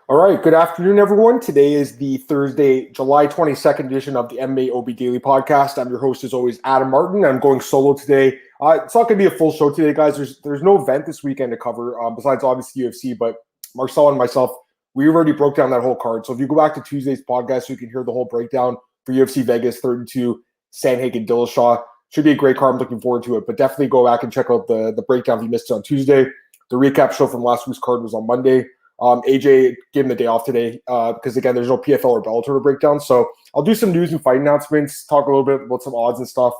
All right, good afternoon, everyone. Today is the Thursday, July 22nd edition of the MMAOB Daily Podcast. I'm your host, as always, Adam Martin. I'm going solo today. It's not going to be a full show today, guys. There's no event this weekend to cover, besides obviously UFC, but Marcel and myself, we already broke down that whole card. So if you go back to Tuesday's podcast, you can hear the whole breakdown for UFC Vegas 32, Sandhagen, Dillashaw. Should be a great card. I'm looking forward to it, but definitely go back and check out the breakdown if you missed it on Tuesday. The recap show from last week's card was on Monday. AJ gave him the day off today because, again, there's no PFL or Bellator to break down. So I'll do some news and fight announcements, talk a little bit about some odds and stuff,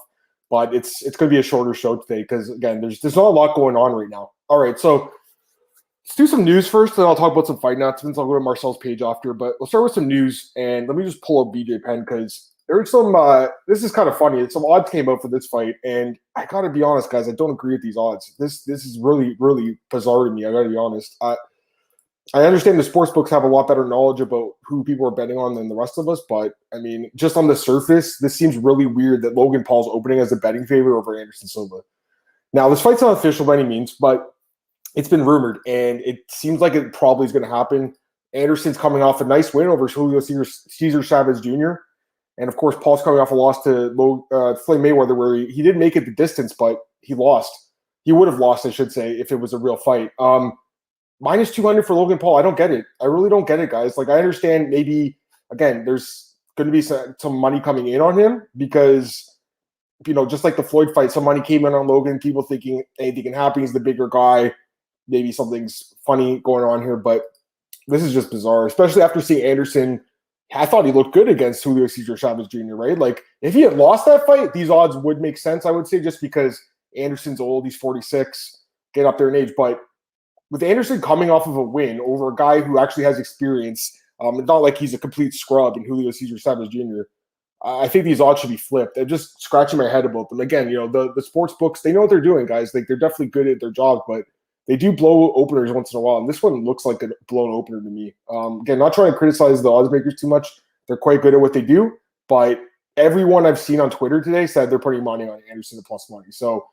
but it's going to be a shorter show today because, again, there's not a lot going on right now. All right, so let's do some news first, then I'll talk about some fight announcements. I'll go to Marcel's page after, but we'll start with some news, and let me just pull up BJ Penn because there's some this is kind of funny. Some odds came out for this fight, and I got to be honest, guys, I don't agree with these odds. This is really, really bizarre to me. I got to be honest. I understand the sports books have a lot better knowledge about who people are betting on than the rest of us, but I mean, just on the surface, this seems really weird that Logan Paul's opening as a betting favorite over Anderson Silva. Now, this fight's not official by any means, but it's been rumored, and it seems like it probably is going to happen. Anderson's coming off a nice win over Julio Cesar Chavez Jr., and of course, Paul's coming off a loss to Floyd Mayweather, where he didn't make it the distance, but he lost. He would have lost, I should say, if it was a real fight. Minus 200 for Logan Paul. I don't get it. I really don't get it, guys. Like, I understand maybe, again, there's going to be some money coming in on him because, you know, just like the Floyd fight, some money came in on Logan, people thinking anything can happen. He's the bigger guy. Maybe something's funny going on here, but this is just bizarre, especially after seeing Anderson. I thought he looked good against Julio Cesar Chavez Jr., right? Like, if he had lost that fight, these odds would make sense, I would say, just because Anderson's old. He's 46, get up there in age, but with Anderson coming off of a win over a guy who actually has experience, it's not like he's a complete scrub in Julio Cesar Chavez Jr. I think these odds should be flipped. I'm just scratching my head about them. Again, you know, the sports books, they know what they're doing, guys. Like, they're definitely good at their job, but they do blow openers once in a while, and this one looks like a blown opener to me. Again, not trying to criticize the odds makers too much. They're quite good at what they do, but everyone I've seen on Twitter today said they're putting money on Anderson at plus money. So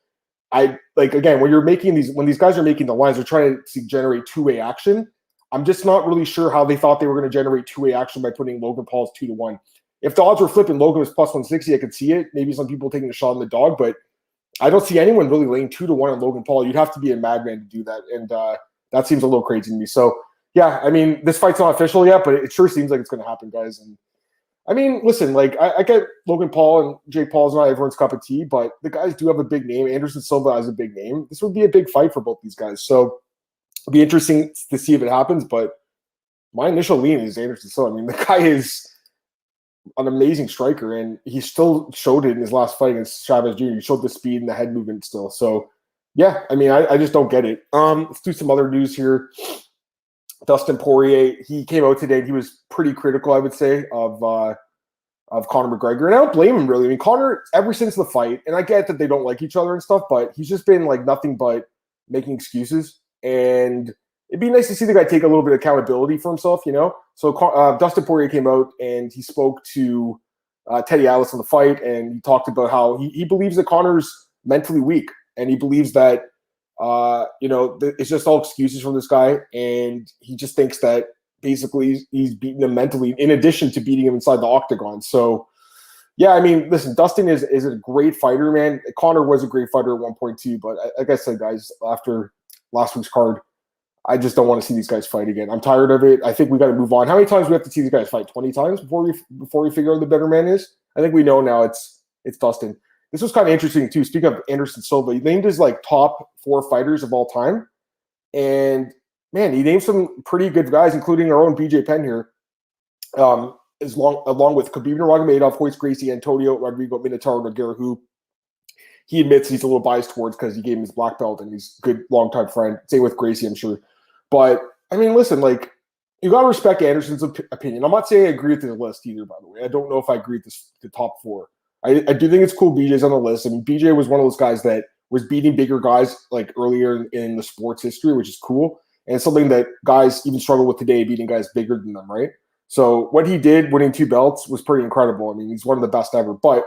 again, when these guys are making the lines, they're trying to generate two-way action. I'm just not really sure how they thought they were going to generate two-way action by putting Logan Paul's 2-1. If the odds were flipping, Logan was plus 160, I could see it. Maybe some people taking a shot on the dog, but I don't see anyone really laying 2-1 on Logan Paul. You'd have to be a madman to do that, and that seems a little crazy to me. So, yeah, I mean, this fight's not official yet, but it sure seems like it's going to happen, guys. And I mean, listen, like, I get Logan Paul and Jake Paul's not everyone's cup of tea, but the guys do have a big name. Anderson Silva has a big name. This would be a big fight for both these guys. So it'll be interesting to see if it happens, but my initial lean is Anderson Silva. I mean, the guy is an amazing striker, and he still showed it in his last fight against Chavez Jr. He showed the speed and the head movement still. So, yeah, I mean, I just don't get it. Let's do some other news here. Dustin Poirier, he came out today and he was pretty critical, I would say, of Conor McGregor. And I don't blame him, really. I mean, Conor, ever since the fight, and I get that they don't like each other and stuff, but he's just been like nothing but making excuses. And it'd be nice to see the guy take a little bit of accountability for himself, you know? So Dustin Poirier came out and he spoke to Teddy Atlas on the fight, and he talked about how he believes that Conor's mentally weak, and he believes that you know, it's just all excuses from this guy, and he just thinks that basically he's beating him mentally in addition to beating him inside the octagon. So, yeah, I mean, listen, Dustin is a great fighter, man. Conor was a great fighter at one point too, but like I said, guys, after last week's card, I just don't want to see these guys fight again. I'm tired of it. I think we got to move on. How many times do we have to see these guys fight? 20 times before we figure out who the better man is? I think we know now it's Dustin. This was kind of interesting too. Speaking of Anderson Silva, he named his like top 4 fighters of all time, and man, he named some pretty good guys, including our own BJ Penn here, along with Khabib Nurmagomedov, Royce Gracie, Antonio Rodrigo, Minotauro Nogueira, who he admits he's a little biased towards because he gave him his black belt and he's a good longtime friend. Same with Gracie, I'm sure. But I mean, listen, like, you got to respect Anderson's opinion. I'm not saying I agree with the list either, by the way. I don't know if I agree with the top 4. I do think it's cool BJ's on the list. I mean, BJ was one of those guys that was beating bigger guys like earlier in the sports history, which is cool. And it's something that guys even struggle with today, beating guys bigger than them, right? So what he did, winning 2 belts, was pretty incredible. I mean, he's one of the best ever. But,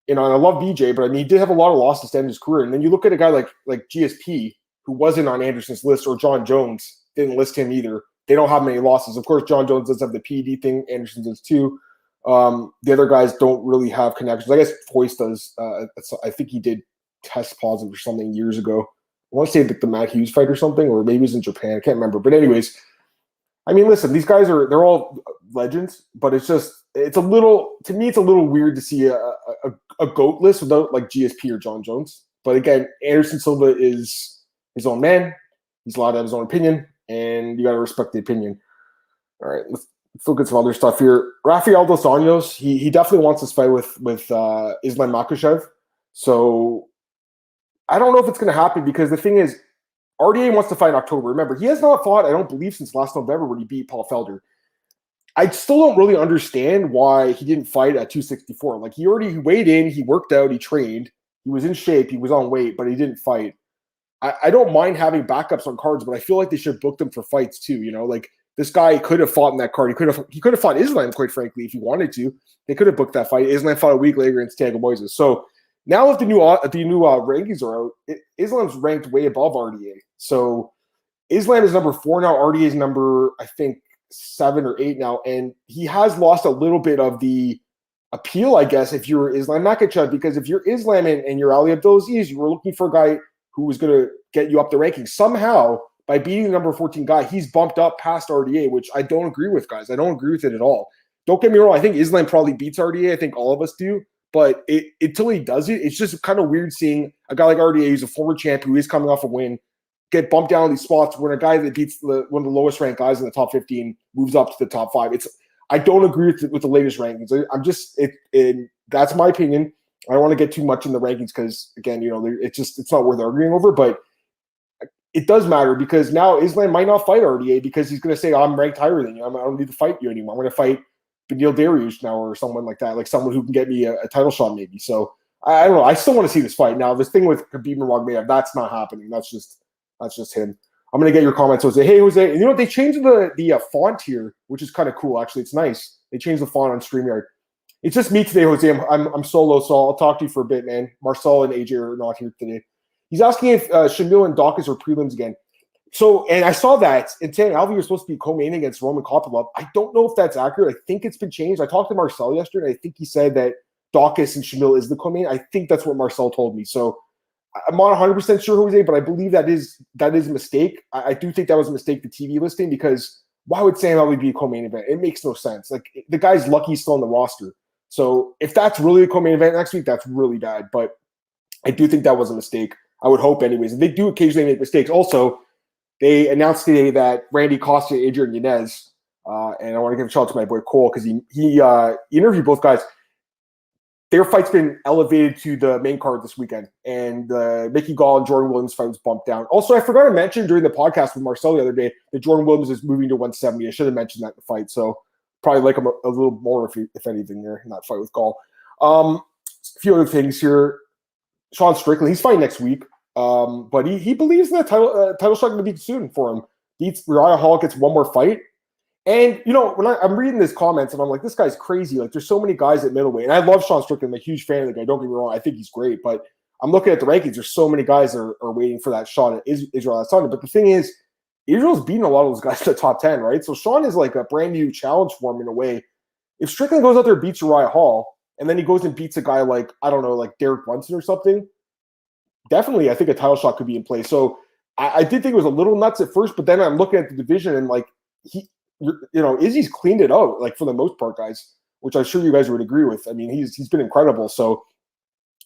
you know, and I love BJ, but I mean, he did have a lot of losses to end his career. And then you look at a guy like GSP, who wasn't on Anderson's list, or John Jones, didn't list him either. they don't have many losses. Of course, John Jones does have the PED thing. Anderson does too. The other guys don't really have connections. I guess Foyce does. I think he did test positive or something years ago. I want to say the Matt Hughes fight or something, or maybe it was in Japan. I can't remember. But anyways, I mean, listen, these guys they're all legends, but it's a little weird to see a GOAT list without like GSP or John Jones. But again, Anderson Silva is his own man. He's allowed to have his own opinion, and you got to respect the opinion. All right, let's look at some other stuff here. Rafael dos Anjos, he definitely wants this fight with Islam Makhachev. So I don't know if it's going to happen because the thing is, RDA wants to fight in October. Remember, he has not fought, I don't believe, since last November when he beat Paul Felder. I still don't really understand why he didn't fight at 264. Like, he weighed in, he worked out, he trained, he was in shape, he was on weight, but he didn't fight. I don't mind having backups on cards, but I feel like they should book them for fights too. Like, this guy could have fought in that card. He could have fought Islam, quite frankly, if he wanted to. They could have booked that fight. Islam fought a week later against Thiago Moises. So now that the new rankings are out, Islam's ranked way above RDA. So Islam is number 4 now. RDA is number, I think, 7 or 8 now. And he has lost a little bit of the appeal, I guess, if you're Islam Makhachev, because if you're Islam and you're Ali Abdulaziz, you were looking for a guy who was going to get you up the rankings. Somehow, by beating the number 14 guy, he's bumped up past RDA, which I don't agree with, guys. I don't agree with it at all. Don't get me wrong. I think Islam probably beats RDA. I think all of us do. But until he does it, it's just kind of weird seeing a guy like RDA, who's a former champ, who is coming off a win, get bumped down these spots when a guy that beats one of the lowest ranked guys in the top 15 moves up to the top 5. I don't agree with the latest rankings. That's my opinion. I don't want to get too much in the rankings because, again, it's not worth arguing over. But it does matter because now Islam might not fight RDA because he's going to say, I'm ranked higher than you. I don't need to fight you anymore. I'm going to fight Beneil Dariush now or someone like that, like someone who can get me a title shot maybe. So I don't know. I still want to see this fight. Now, this thing with Khabib and Magomedov, that's not happening. That's just him. I'm going to get your comments, Jose. Hey, Jose, they changed the font here, which is kind of cool, actually. It's nice. They changed the font on StreamYard. It's just me today, Jose. I'm solo, so I'll talk to you for a bit, man. Marcel and AJ are not here today. He's asking if Shamil and Dawkins are prelims again. So, and I saw that in saying Alvey was supposed to be co-main against Roman Kopylov. I don't know if that's accurate. I think it's been changed. I talked to Marcel yesterday, and I think he said that Dawkins and Shamil is the co-main. I think that's what Marcel told me. So I'm not 100% sure, Jose, but I believe that is a mistake. I do think that was a mistake, the TV listing, because why would Sam Alvey be a co-main event? It makes no sense. Like, the guy's lucky he's still on the roster. So if that's really a co-main event next week, that's really bad. But I do think that was a mistake. I would hope anyways. And they do occasionally make mistakes. Also, they announced today that Randy Costa and Adrian Yanez, and I want to give a shout out to my boy Cole because he interviewed both guys. Their fight's been elevated to the main card this weekend, and Mickey Gall and Jordan Williams fight was bumped down. Also, I forgot to mention during the podcast with Marcel the other day that Jordan Williams is moving to 170. I should have mentioned that in the fight, so probably like him a little more if anything there in that fight with Gall. A few other things here. Sean Strickland, he's fighting next week, but he believes in the title shot going to be soon for him. Beats Uriah Hall, gets one more fight. And, when I'm reading these comments, and I'm like, this guy's crazy. Like, there's so many guys at middleweight. And I love Sean Strickland. I'm a huge fan of the guy. Don't get me wrong. I think he's great. But I'm looking at the rankings. There's so many guys that are waiting for that shot at Israel Adesanya. But the thing is, Israel's beating a lot of those guys to the top 10, right? So Sean is like a brand new challenge for him in a way. If Strickland goes out there and beats Uriah Hall, and then he goes and beats a guy like, I don't know, like Derek Brunson or something, definitely I think a title shot could be in play. So I did think it was a little nuts at first, but then I'm looking at the division and like Izzy's cleaned it out, like for the most part, guys, which I'm sure you guys would agree with. I mean, he's been incredible. So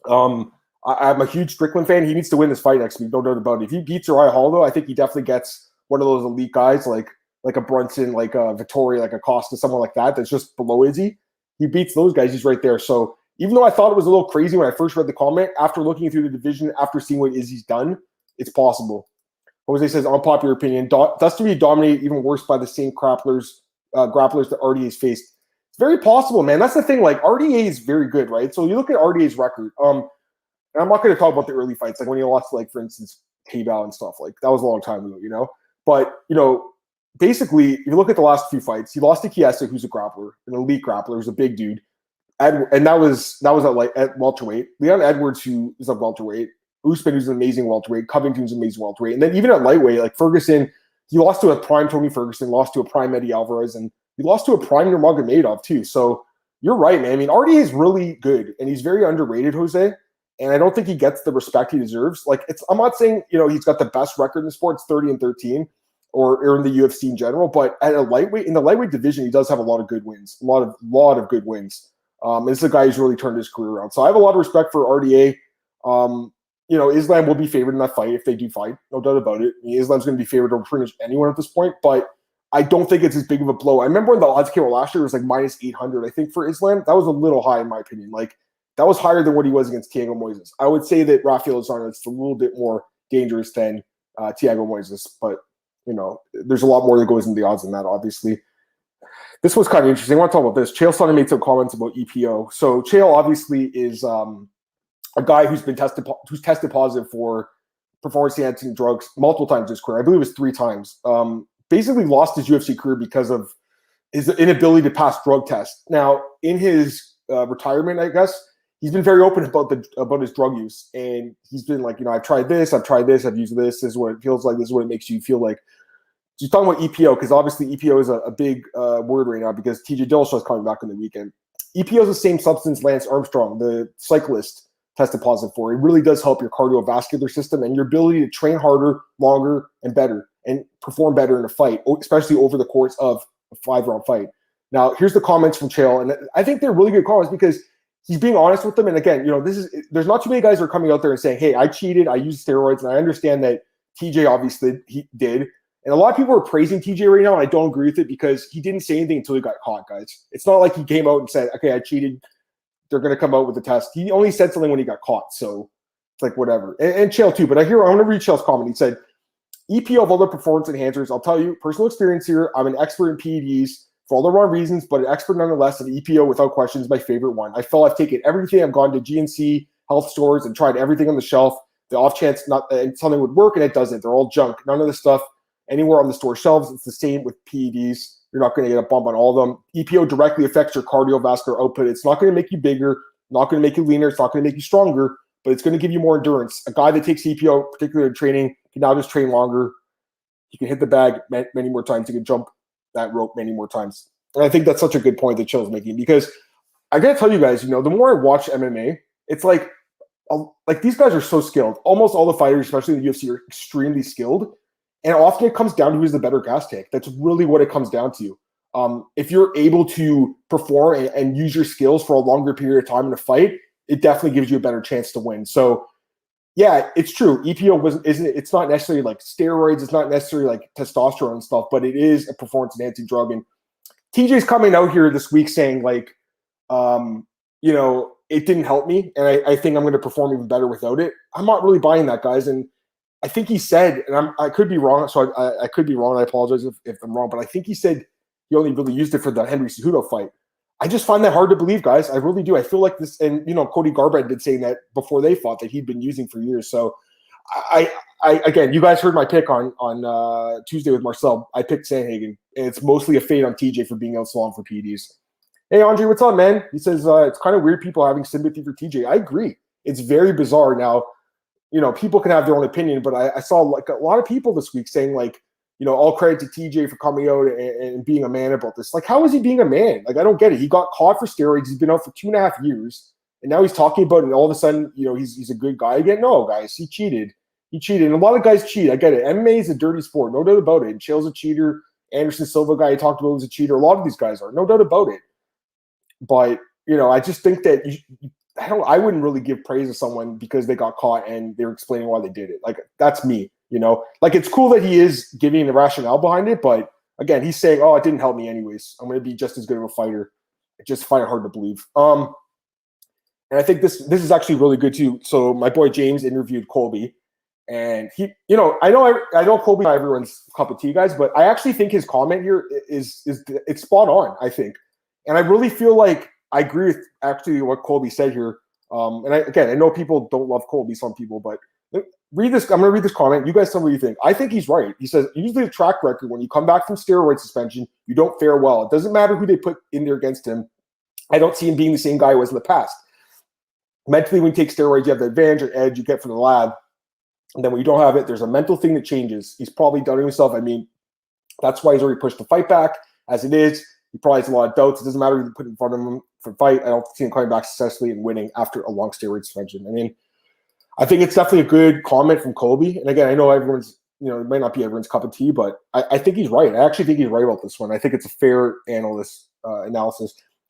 I'm a huge Strickland fan. He needs to win this fight next week, no doubt about it. If he beats Uriah Hall, though, I think he definitely gets one of those elite guys like a Brunson, like a Vittori, like a Costa, someone like that that's just below Izzy. He beats those guys, he's right there. So even though I thought it was a little crazy when I first read the comment, after looking through the division, after seeing what Izzy's done, it's possible. Jose says, unpopular opinion, Dustin be dominated even worse by the same grapplers that RDA's faced. It's very possible, man. That's the thing. Like, RDA is very good, right? So you look at RDA's record. And I'm not going to talk about the early fights, like when he lost, like, for instance, K-Bow and stuff. Like, that was a long time ago, But, basically, if you look at the last few fights, he lost to Chiesa, who's a grappler, an elite grappler, who's a big dude. And that was at welterweight. Leon Edwards, who is a welterweight. Usman, who's an amazing welterweight. Covington's an amazing welterweight. And then even at lightweight, like Ferguson, he lost to a prime Tony Ferguson, lost to a prime Eddie Alvarez, and he lost to a prime Nurmagomedov too. So you're right, man. I mean, RDA is really good, and he's very underrated, Jose. And I don't think he gets the respect he deserves. Like, I'm not saying, he's got the best record in the sport. It's 30-13, or in the UFC in general. But at in the lightweight division, he does have a lot of good wins. A lot of good wins. This is a guy who's really turned his career around. So I have a lot of respect for RDA. Islam will be favored in that fight if they do fight. No doubt about it. I mean, Islam's going to be favored over pretty much anyone at this point. But I don't think it's as big of a blow. I remember when the odds came out last year, it was like minus 800, I think, for Islam. That was a little high, in my opinion. Like, that was higher than what he was against Thiago Moises. I would say that Rafael is a little bit more dangerous than Thiago Moises. But, there's a lot more that goes into the odds than that, obviously. This was kind of interesting. I want to talk about this. Chael Sonnen made some comments about EPO. So Chael obviously is a guy who's tested positive for performance-enhancing drugs multiple times in his career. I believe it was 3 times. Basically lost his UFC career because of his inability to pass drug tests. Now, in his retirement, I guess, he's been very open about his drug use. And he's been like, I've tried this, I've used this is what it feels like, this is what it makes you feel like. Just talking about EPO, because obviously EPO is a big word right now because TJ Dillashaw is coming back on the weekend. EPO is the same substance Lance Armstrong, the cyclist, tested positive for. It really does help your cardiovascular system and your ability to train harder, longer, and better, and perform better in a fight, especially over the course of a 5-round fight. Now, here's the comments from Chael, and I think they're really good comments because he's being honest with them. And again, there's not too many guys who are coming out there and saying, hey, I cheated, I used steroids, and I understand that TJ obviously he did. And a lot of people are praising TJ right now, and I don't agree with it because he didn't say anything until he got caught, guys. It's not like he came out and said, okay, I cheated, they're going to come out with the test. He only said something when he got caught, so it's like whatever. And Chael too, but I want to read Chael's comment. He said, EPO of other performance enhancers, I'll tell you, personal experience here, I'm an expert in PEDs for all the wrong reasons, but an expert nonetheless, and EPO without question is my favorite one. I felt I've taken everything, I've gone to GNC health stores and tried everything on the shelf. The off chance something would work, and it doesn't. They're all junk. None of the stuff anywhere on the store shelves. It's the same with PEDs. You're not going to get a bump on all of them. EPO directly affects your cardiovascular output. It's not going to make you bigger, not going to make you leaner. It's not going to make you stronger, but it's going to give you more endurance. A guy that takes EPO, particularly in training, can now just train longer. He can hit the bag many more times. He can jump that rope many more times. And I think that's such a good point that Chael's making because I got to tell you guys, the more I watch MMA, it's like these guys are so skilled. Almost all the fighters, especially in the UFC, are extremely skilled. And often it comes down to who's the better gas tank. That's really what it comes down to. If you're able to perform and use your skills for a longer period of time in a fight, it definitely gives you a better chance to win. So, yeah, it's true. EPO it's not necessarily like steroids. It's not necessarily like testosterone and stuff, but it is a performance-enhancing drug. And TJ's coming out here this week saying like, it didn't help me, and I think I'm going to perform even better without it. I'm not really buying that, guys. And I think he said, and I could be wrong, so I could be wrong. I apologize if I'm wrong, but I think he said he only really used it for the Henry Cejudo fight. I just find that hard to believe, guys. I really do. I feel like this, and Cody Garbrandt did saying that before they fought that he'd been using for years. So I again, you guys heard my pick on Tuesday with Marcel. I picked Sandhagen, and it's mostly a fade on TJ for being out so long for PEDs. Hey, Andre, what's up, man? He says it's kind of weird people having sympathy for TJ. I agree. It's very bizarre. Now, people can have their own opinion, but I saw like a lot of people this week saying like, all credit to TJ for coming out and being a man about this. Like, how is he being a man? Like, I don't get it. He got caught for steroids. He's been out for 2.5 years, and now he's talking about it, and all of a sudden, he's a good guy again. No, guys, he cheated. He cheated, and a lot of guys cheat. I get it. MMA is a dirty sport, no doubt about it. And Chael's a cheater. Anderson Silva guy I talked about was a cheater. A lot of these guys are, no doubt about it. But, I just think that I wouldn't really give praise to someone because they got caught and they're explaining why they did it. Like, that's me, Like, it's cool that he is giving the rationale behind it, but again, he's saying, oh, it didn't help me anyways. I'm going to be just as good of a fighter. I just find it hard to believe. And I think this is actually really good too. So my boy James interviewed Colby, and he, I know Colby not everyone's cup of tea, guys, but I actually think his comment here is it's spot on, I think. And I really feel like I agree with actually what Colby said here. And I know people don't love Colby, some people, but read this. I'm going to read this comment. You guys tell me what you think. I think he's right. He says, usually the track record, when you come back from steroid suspension, you don't fare well. It doesn't matter who they put in there against him. I don't see him being the same guy he was in the past. Mentally, when you take steroids, you have the advantage or edge you get from the lab. And then when you don't have it, there's a mental thing that changes. He's probably done it himself. I mean, That's why he's already pushed the fight back as it is. He probably has a lot of doubts. It doesn't matter who you put in front of him for fight. I don't see him coming back successfully and winning after a long steroid suspension. I mean, I think it's definitely a good comment from Colby. And again, I know everyone's, it might not be everyone's cup of tea, but I think he's right. I actually think he's right about this one. I think it's a fair analysis.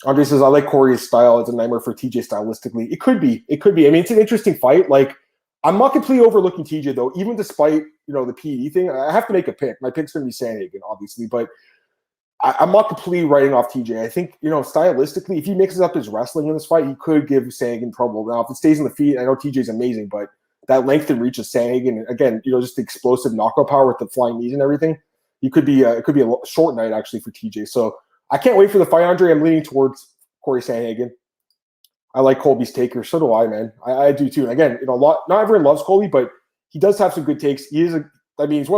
Andre says, I like Corey's style. It's a nightmare for TJ stylistically. It could be. I mean, it's an interesting fight. Like, I'm not completely overlooking TJ, though, even despite, the PED thing. I have to make a pick. My pick's going to be Sandhagen, obviously, but I'm not completely writing off TJ. I think, stylistically, if he mixes up his wrestling in this fight, he could give Sandhagen trouble. Now, if it stays on the feet, I know TJ's amazing, but that length and reach of Sandhagen, again, just the explosive knockout power with the flying knees and everything, it could be a short night, actually, for TJ. So I can't wait for the fight, Andre. I'm leaning towards Corey Sandhagen. I like Colby's taker. So do I, man. I do, too. And again, not everyone loves Colby, but he does have some good takes. He's one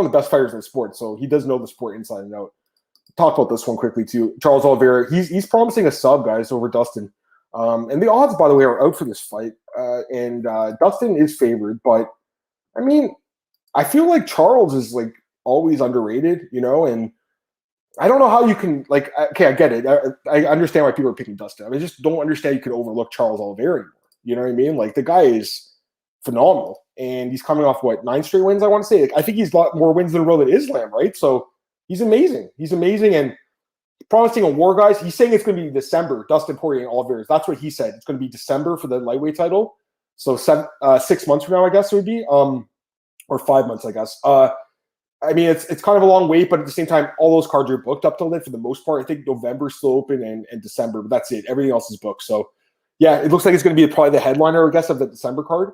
of the best fighters in the sport, so he does know the sport inside and out. Talk about this one quickly too. Charles Oliveira, he's promising a sub, guys, over Dustin. And the odds, by the way, are out for this fight. And Dustin is favored, but I mean, I feel like Charles is like always underrated, and I don't know how you can okay, I get it. I understand why people are picking Dustin. I just don't understand you could overlook Charles Oliveira anymore. You know what I mean? Like, the guy is phenomenal, and he's coming off 9 straight wins. I want to say, I think he's a lot more wins in a row than Islam, right? So he's amazing. He's amazing and promising a war, guys. He's saying it's going to be December, Dustin Poirier and Oliveira. That's what he said. It's going to be December for the lightweight title. So 6 months from now, I guess it would be, or 5 months, I guess. I mean, it's kind of a long wait, but at the same time, all those cards are booked up till then for the most part. I think November's still open and December, but that's it. Everything else is booked. So, yeah, it looks like it's going to be probably the headliner, I guess, of the December card.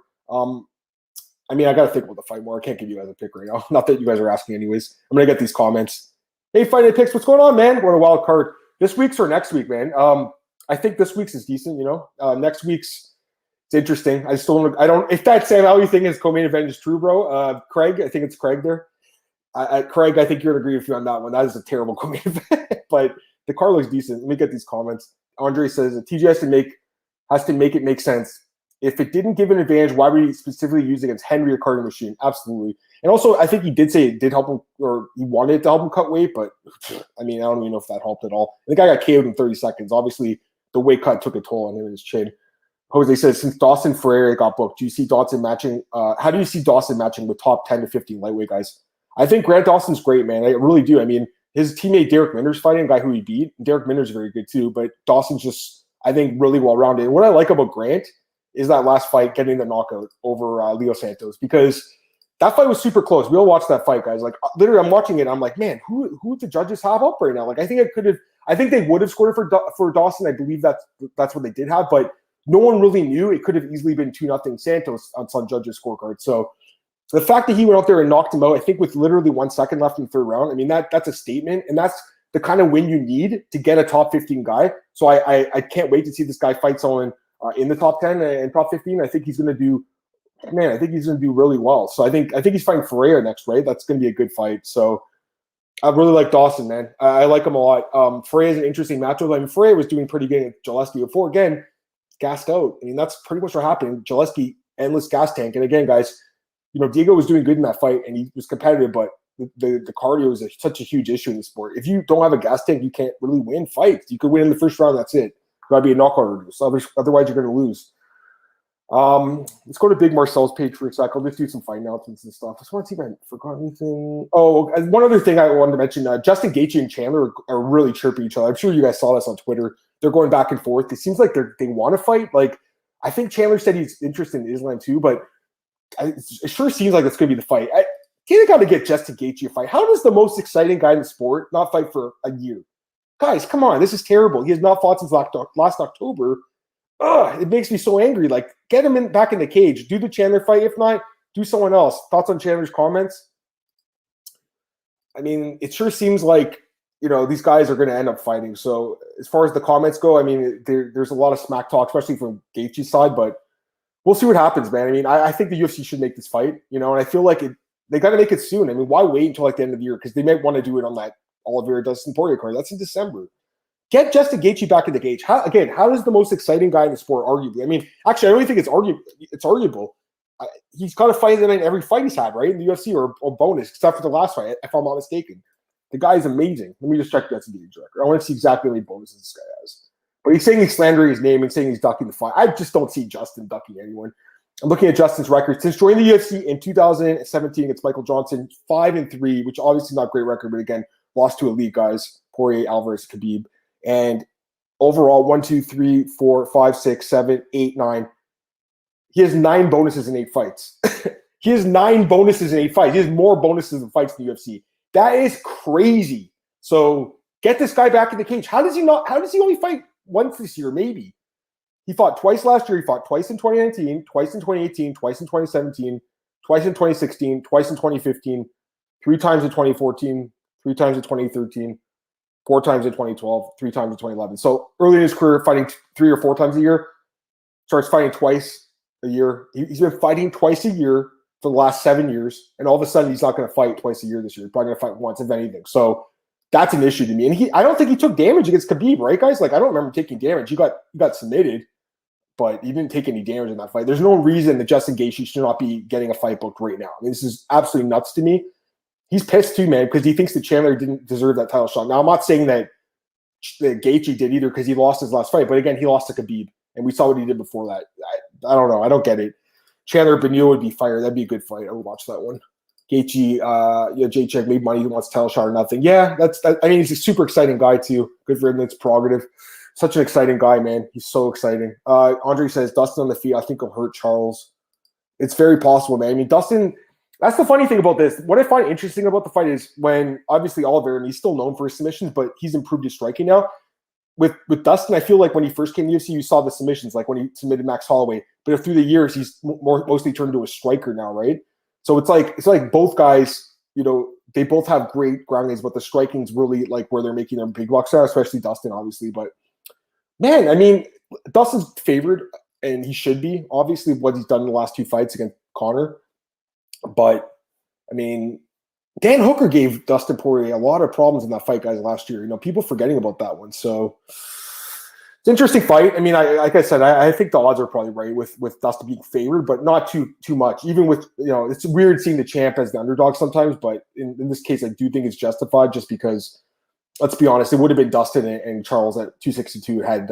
I mean, I got to think about the fight more. I can't give you guys a pick right now. Not that you guys are asking anyways. I'm going to get these comments. Hey, Fight Night Picks, what's going on, man? What a wild card. This week's or next week, man? I think this week's is decent, Next week's, it's interesting. I don't, if that Sam Alvey thing is co-main event is true, bro. Craig, I think it's Craig there. Craig, I think you're in agreement with you on that one. That is a terrible co-main event, but the card looks decent. Let me get these comments. Andre says that TJ has to make it make sense. If it didn't give an advantage, why would he specifically use it against Henry or Carter Machine? Absolutely. And also, I think he did say it did help him, or he wanted it to help him cut weight, but I mean, I don't even know if that helped at all. The guy got KO'd in 30 seconds. Obviously, the weight cut took a toll on him and his chin. Jose says, since Dawson Ferreira got booked, do you see Dawson matching? How do you see Dawson matching with top 10 to 15 lightweight guys? I think Grant Dawson's great, man. I really do. I mean, his teammate Derek Minner's fighting, a guy who he beat. Derek Minner's very good too, but Dawson's just, I think, really well-rounded. And what I like about Grant is that last fight, getting the knockout over Leo Santos, because that fight was super close. We all watched that fight, guys. Like, literally, I'm watching it. I'm like, man, who the judges have up right now? Like, I think they would have scored it for Dawson. I believe that's what they did have, but no one really knew. It could have easily been 2-0 Santos on some judges' scorecard. So the fact that he went out there and knocked him out, I think with literally 1 second left in the third round, I mean, that's a statement, and that's the kind of win you need to get a top 15 guy. So I can't wait to see this guy fight someone in the top 10 and top 15. I think he's going to do really well. So I think he's fighting Ferreira next, right? That's going to be a good fight. So I really like Dawson, man. I like him a lot. Ferreira is an interesting matchup. I mean, Ferreira was doing pretty good at Gillespie before. Again, gassed out. I mean, that's pretty much what happened. Gillespie, endless gas tank. And again, guys, Diego was doing good in that fight, and he was competitive, but the cardio is such a huge issue in the sport. If you don't have a gas tank, you can't really win fights. You could win in the first round, that's it. Got to be a knockout reduce. Otherwise, you're going to lose. Let's go to Big Marcel's page for a sec. I'll just do some fight announcements and stuff. I just want to see if I forgot anything. Oh, and one other thing I wanted to mention, Justin Gaethje and Chandler are really chirping each other. I'm sure you guys saw this on Twitter. They're going back and forth. It seems like they want to fight. Like, I think Chandler said he's interested in Islam too, but it sure seems like it's going to be the fight. You got to get Justin Gaethje a fight. How does the most exciting guy in the sport not fight for a year? Guys, come on. This is terrible. He has not fought since last October. It makes me so angry. Like, get him back in the cage. Do the Chandler fight. If not, do someone else. Thoughts on Chandler's comments? I mean, it sure seems like, these guys are going to end up fighting. So as far as the comments go, I mean, there's a lot of smack talk, especially from Gaethje's side, but we'll see what happens, man. I mean, I think the UFC should make this fight, and I feel like they got to make it soon. I mean, why wait until like the end of the year? Because they might want to do it on that Oliveira Dustin Poirier card. That's in December. Get Justin Gaethje back in the cage. How is the most exciting guy in the sport, arguably? I mean, actually, I don't think it's arguable. He's got to fight in every fight he's had, right? In the UFC or bonus, except for the last fight, if I'm not mistaken. The guy is amazing. Let me just check Justin Gaethje's record. I want to see exactly how many bonuses this guy has. But he's saying he's slandering his name and saying he's ducking the fight. I just don't see Justin ducking anyone. I'm looking at Justin's record. Since joining the UFC in 2017 against Michael Johnson, 5-3, which obviously not a great record, but again, lost to elite guys, Poirier, Alvarez, Khabib. And overall, 1, 2, 3, 4, 5, 6, 7, 8, 9. He has 9 bonuses in 8 fights. He has 9 bonuses in 8 fights. He has more bonuses than fights in the UFC. That is crazy. So get this guy back in the cage. How does he only fight once this year? Maybe. He fought twice last year. He fought twice in 2019, twice in 2018, twice in 2017, twice in 2016, twice in 2015, 3 times in 2014, 3 times in 2013, 4 times in 2012, 3 times in 2011. So early in his career, fighting 3 or 4 times a year, starts fighting twice a year. He's been fighting twice a year for the last 7 years, and all of a sudden he's not going to fight twice a year this year. He's probably going to fight once, if anything. So that's an issue to me. And I don't think he took damage against Khabib, right, guys? Like, I don't remember taking damage. He got submitted, but he didn't take any damage in that fight. There's no reason that Justin Gaethje should not be getting a fight booked right now. I mean, this is absolutely nuts to me. He's pissed too, man, because he thinks that Chandler didn't deserve that title shot. Now, I'm not saying that Gaethje did either because he lost his last fight, but again, he lost to Khabib, and we saw what he did before that. I don't know. I don't get it. Chandler Beneil would be fire. That'd be a good fight. I would watch that one. Gaethje, Jay Check made money. He wants a title shot or nothing. Yeah, I mean, he's a super exciting guy too. Good for him. It's prerogative. Such an exciting guy, man. He's so exciting. Andre says Dustin on the feet. I think he'll hurt Charles. It's very possible, man. I mean, Dustin. That's the funny thing about this. What I find interesting about the fight is when obviously Oliver, and he's still known for his submissions, but he's improved his striking now. With Dustin, I feel like when he first came to UFC, you saw the submissions, like when he submitted Max Holloway. But through the years, he's mostly turned into a striker now, right? So it's like both guys, they both have great ground games, but the striking's really like where they're making their big bucks now, especially Dustin, obviously. But man, I mean, Dustin's favored, and he should be, obviously, what he's done in the last 2 fights against Conor. But I mean, Dan Hooker gave Dustin Poirier a lot of problems in that fight, guys, last year. People forgetting about that one. So it's an interesting fight. I mean, like I said, I think the odds are probably right with Dustin being favored, but not too much. Even with, it's weird seeing the champ as the underdog sometimes, but in this case, I do think it's justified just because, let's be honest, it would have been Dustin and Charles at 262 had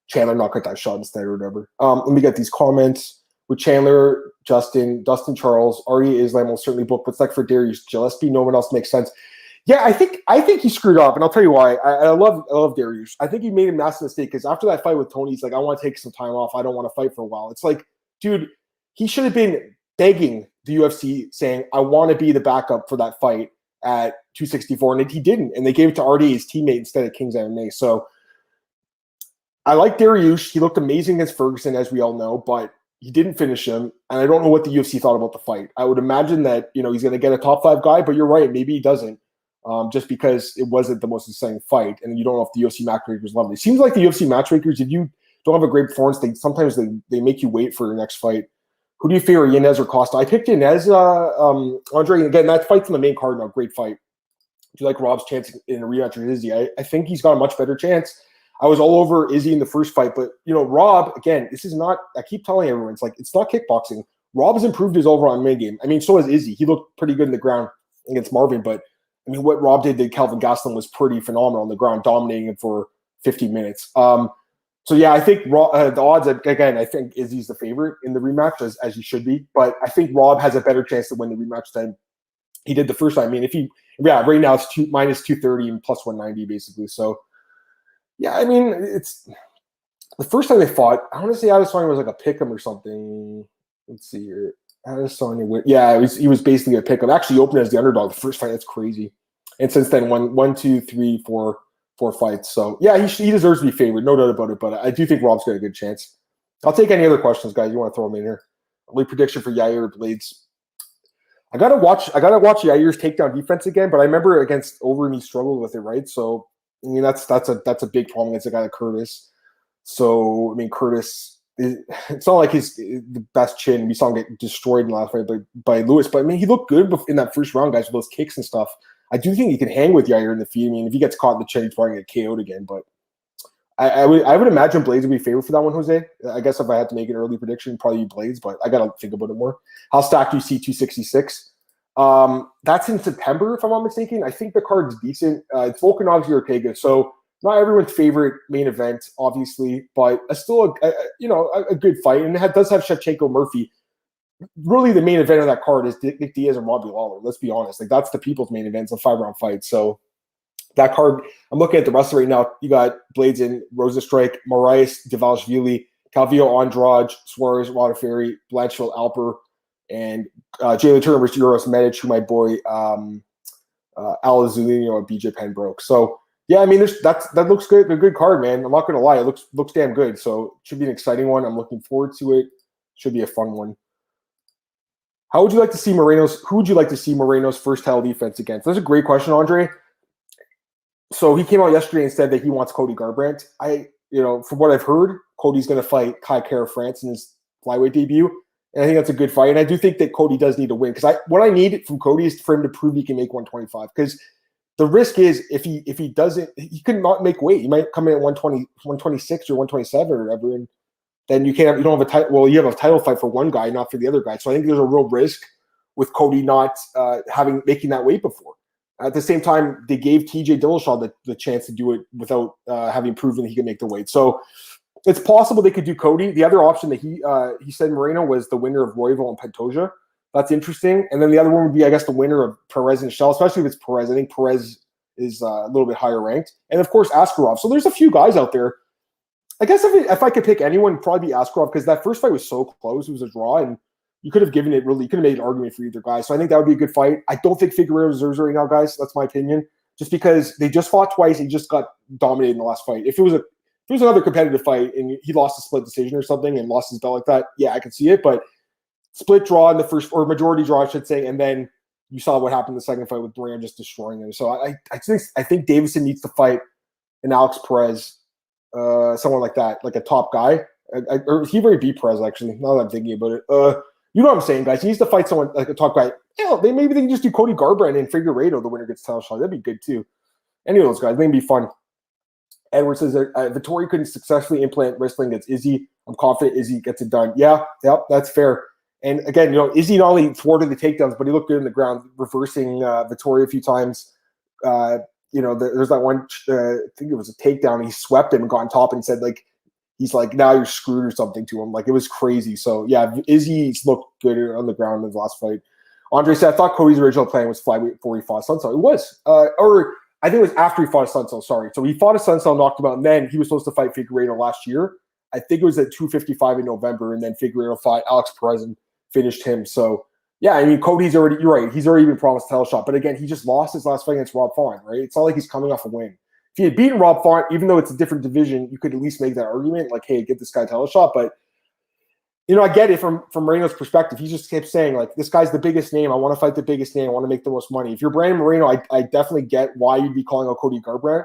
Chandler not got that shot instead or whatever. Let me get these comments. With Chandler, Dustin Charles, Ari Islam will certainly book. What's like for Darius Gillespie? No one else makes sense. Yeah, I think he screwed up, and I'll tell you why. I love Darius. I think he made a massive mistake because after that fight with Tony, he's like, I want to take some time off. I don't want to fight for a while. It's like, dude, he should have been begging the UFC, saying, I want to be the backup for that fight at 264, and he didn't. And they gave it to RD, his teammate, instead of King's MMA. So I like Darius. He looked amazing against Ferguson, as we all know, but he didn't finish him, and I don't know what the UFC thought about the fight. I would imagine that he's going to get a top 5 guy, but you're right, maybe he doesn't, just because it wasn't the most exciting fight, and you don't know if the UFC matchmakers love it. It seems like the UFC matchmakers, if you don't have a great performance, sometimes they make you wait for your next fight. Who do you favor, Yanez or Costa? I picked Yanez, Andre. Again, that fight's on the main card now. Great fight. Do you like Rob's chance in a rematch with Izzy? I think he's got a much better chance. I was all over Izzy in the first fight, but Rob, again, this is not, I keep telling everyone, it's not kickboxing. Rob has improved his overall MMA game. I mean, so has Izzy. He looked pretty good in the ground against Marvin, but I mean, what Rob did to Calvin Gastelum was pretty phenomenal on the ground, dominating him for 15 minutes. So yeah, I think the odds, again, I think Izzy's the favorite in the rematch, as he should be, but I think Rob has a better chance to win the rematch than he did the first time. I mean, right now it's minus 230 and plus 190 basically. So yeah, I mean, it's the first time they fought. I want to say Adesanya was like a pick'em or something. Let's see here. Adesanya, yeah, he was basically a pick'em. Actually, opened as the underdog the first fight. That's crazy. And since then, one, two, three, four fights. So yeah, he deserves to be favored, no doubt about it. But I do think Rob's got a good chance. I'll take any other questions, guys. You want to throw them in here? Early prediction for Yair Blades. I gotta watch Yair's takedown defense again. But I remember against Overeem he struggled with it, right? So I mean, that's a big problem against a guy like Curtis. So I mean, Curtis, it's not like he's the best chin. We saw him get destroyed in the last fight by Lewis, but I mean, he looked good in that first round, guys, with those kicks and stuff. I do think he can hang with Yair in the feet. I mean, if he gets caught in the chin, he's probably going to get KO'd again. But I would imagine Blades would be favored for that one, Jose. I guess if I had to make an early prediction, probably Blades, but I got to think about it more. How stacked do you see 266? That's in September, if I'm not mistaken. I think the card's decent. It's Volkanovski Ortega, so not everyone's favorite main event, obviously, but still a good fight, and it does have Shevchenko Murphy. Really, the main event of that card is Nick Diaz and Robbie Lawler. Let's be honest, like that's the people's main event. It's a 5-round fight, so that card. I'm looking at the rest of it right now. You got Blaydes Rozenstruik, Moraes Dvalishvili, Calvillo Andrade, Suarez Rodaferi, Blanchfield Alper, and Jalen Turner versus Uros Medic, who my boy Al Zulino and BJ Penn broke. So yeah, I mean that looks good. A good card, man. I'm not gonna lie, it looks damn good. So it should be an exciting one. I'm looking forward to it. Should be a fun one. Who would you like to see Moreno's first title defense against? That's a great question, Andre. So he came out yesterday and said that he wants Cody Garbrandt. From what I've heard, Cody's going to fight Kai Kara France in his flyweight debut, and I think that's a good fight. And I do think that Cody does need to win because what I need from Cody is for him to prove he can make 125. Because the risk is if he doesn't, he could not make weight. He might come in at 120, 126 or 127 or whatever, and then you don't have a title. Well, you have a title fight for one guy, not for the other guy. So I think there's a real risk with Cody not making that weight before. At the same time, they gave TJ Dillashaw the chance to do it without having proven he could make the weight. So it's possible they could do Cody. The other option that he said Moreno was the winner of Royval and Pantoja. That's interesting. And then the other one would be, I guess, the winner of Perez and Shell, especially if it's Perez. I think Perez is a little bit higher ranked. And, of course, Askarov. So there's a few guys out there. I guess if I could pick anyone, it'd probably be Askarov because that first fight was so close. It was a draw, and you could have given it really – you could have made an argument for either guy. So I think that would be a good fight. I don't think Figueiredo deserves it right now, guys. That's my opinion. Just because they just fought twice and just got dominated in the last fight. If it was another competitive fight and he lost a split decision or something and lost his belt like that, yeah, I could see it. But split draw in the first – or majority draw, I should say, and then you saw what happened in the second fight with Duran just destroying him. So I think Davison needs to fight an Alex Perez, someone like that, like a top guy. Or he already beat Perez, actually, now that I'm thinking about it. You know what I'm saying, guys? He needs to fight someone like a top guy. Yeah, maybe they can just do Cody Garbrandt and Figueiredo. The winner gets title shot. That'd be good too. Any of those guys, maybe be fun. Edward says that Vettori couldn't successfully implant wrestling against Izzy. I'm confident Izzy gets it done. Yeah, that's fair. And again, Izzy not only thwarted the takedowns, but he looked good in the ground, reversing Vettori a few times. There's that one. I think it was a takedown. He swept him and got on top and said he's like, now you're screwed or something to him. Like, it was crazy. So yeah, Izzy's looked good on the ground in the last fight. Andre said, I thought Cody's original plan was flyweight before he fought Sunsel. It was. Or I think it was after he fought Sunsel, sorry. So he fought a Sunsel, knocked him out, and then he was supposed to fight Figueiredo last year. I think it was at 255 in November, and then Figueiredo fought Alex Perez and finished him. So yeah, I mean, Cody's already, you're right, he's already been promised a title shot. But again, he just lost his last fight against Rob Font, right? It's not like he's coming off a win. If he had beaten Rob Font, even though it's a different division, you could at least make that argument, like, hey, get this guy a title shot. But I get it from Moreno's perspective. He just kept saying, like, this guy's the biggest name. I want to fight the biggest name. I want to make the most money. If you're Brandon Moreno, I definitely get why you'd be calling out Cody Garbrandt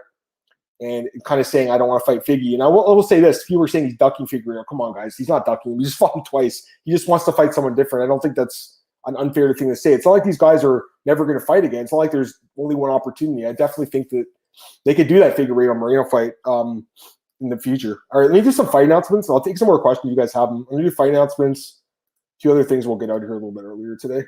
and kind of saying, I don't want to fight Figgy. And I will say this. People were saying he's ducking Figueiredo. Come on, guys. He's not ducking him. He just fought him twice. He just wants to fight someone different. I don't think that's an unfair thing to say. It's not like these guys are never going to fight again. It's not like there's only one opportunity. I definitely think that they could do that Figueiredo-Moreno fight in the future. All right, let me do some fight announcements. I'll take some more questions you guys have. I'm going to do fight announcements. Two other things we'll get out here a little bit earlier today.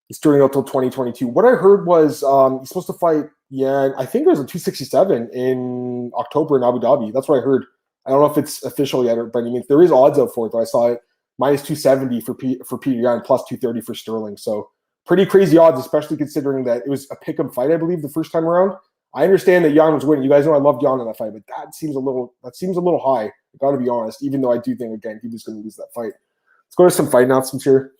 He's turning out till 2022. What I heard was he's supposed to fight, I think it was a 267 in October in Abu Dhabi. That's what I heard. I don't know if it's official yet, but I mean, there is odds out for it, though. I saw it minus 270 for Peter Yan, plus 230 for Sterling. So pretty crazy odds, especially considering that it was a pick'em fight, I believe, the first time around. I understand that Yan was winning. You guys know I loved Yan in that fight, but that seems a little high. I got to be honest, even though I do think, again, he was going to lose that fight. Let's go to some fight announcements here.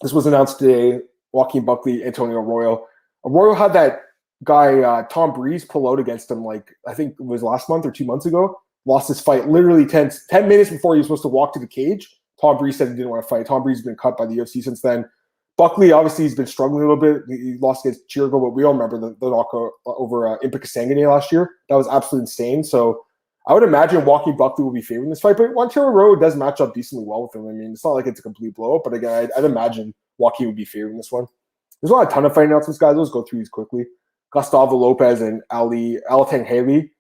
This was announced today. Joaquin Buckley, Antonio Arroyo. Arroyo had that guy, Tom Breeze, pull out against him, I think it was last month or 2 months ago. Lost his fight literally 10 minutes before he was supposed to walk to the cage. Tom Breeze said he didn't want to fight. Tom Breeze has been cut by the UFC since then. Buckley, obviously, he's been struggling a little bit. He lost against Chirico, but we all remember the knockout over Impa Kasanganay last year. That was absolutely insane. So I would imagine Joaquin Buckley will be favoring this fight, but Montero Road does match up decently well with him. I mean, it's not like it's a complete blow-up, but again, I'd imagine Joaquin would be favoring this one. There's not a ton of fight announcements, guys. Let's go through these quickly. Gustavo Lopez and Alateng Haley.